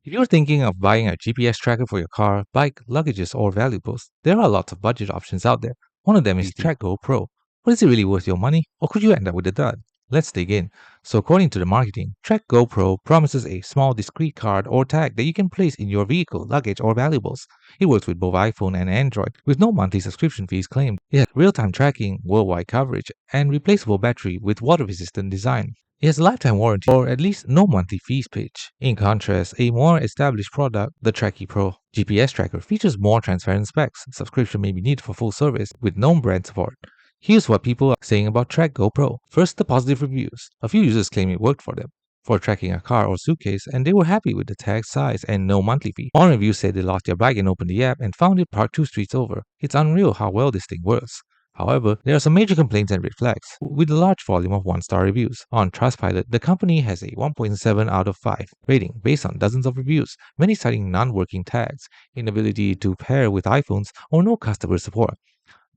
If you're thinking of buying a GPS tracker for your car, bike, luggages, or valuables, there are lots of budget options out there. One of them is TrackGo Pro. But is it really worth your money, or could you end up with a dud? Let's dig in. So, according to the marketing, TrackGo Pro promises a small discrete card or tag that you can place in your vehicle, luggage, or valuables. It works with both iPhone and Android, with no monthly subscription fees claimed. It has real-time tracking, worldwide coverage, and replaceable battery with water-resistant design. It has a lifetime warranty or at least no monthly fees pitch. In contrast, a more established product, the TrackGo Pro GPS tracker, features more transparent specs. Subscription may be needed for full service with known brand support. Here's what people are saying about TrackGo Pro. First, the positive reviews. A few users claim it worked for them for tracking a car or suitcase, and they were happy with the tag size and no monthly fee. One review said they lost their bike and opened the app and found it parked 2 streets over. It's unreal how well this thing works. However, there are some major complaints and red flags, with a large volume of one-star reviews. On Trustpilot, the company has a 1.7 out of 5 rating based on dozens of reviews, many citing non-working tags, inability to pair with iPhones, or no customer support.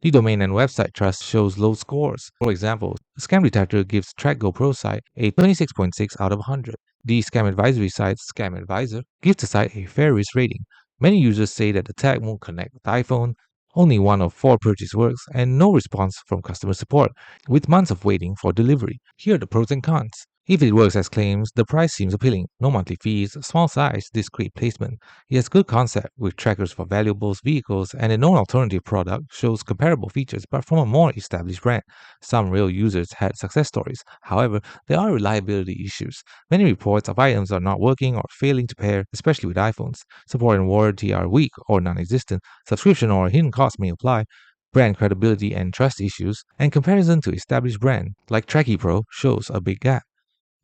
The domain and website trust shows low scores. For example, Scam Detector gives TrackGo Pro site a 26.6 out of 100. The scam advisory site Scam Advisor gives the site a fair risk rating. Many users say that the tag won't connect with iPhone, only 1 of 4 purchase works, and no response from customer support, with months of waiting for delivery. Here are the pros and cons. If it works as claims, the price seems appealing. No monthly fees, small size, discreet placement. It has good concept with trackers for valuables, vehicles, and a known alternative product shows comparable features but from a more established brand. Some real users had success stories. However, there are reliability issues. Many reports of items are not working or failing to pair, especially with iPhones. Support and warranty are weak or non-existent. Subscription or hidden costs may apply. Brand credibility and trust issues, and comparison to established brand like TrackGo Pro shows a big gap.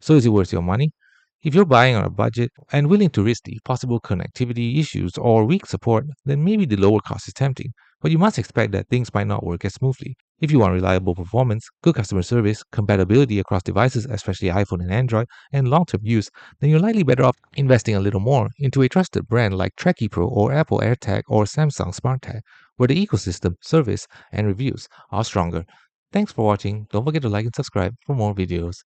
So is it worth your money? If you're buying on a budget and willing to risk the possible connectivity issues or weak support, then maybe the lower cost is tempting. But you must expect that things might not work as smoothly. If you want reliable performance, good customer service, compatibility across devices, especially iPhone and Android, and long-term use, then you're likely better off investing a little more into a trusted brand like TrackGo Pro or Apple AirTag or Samsung SmartTag, where the ecosystem, service, and reviews are stronger. Thanks for watching. Don't forget to like and subscribe for more videos.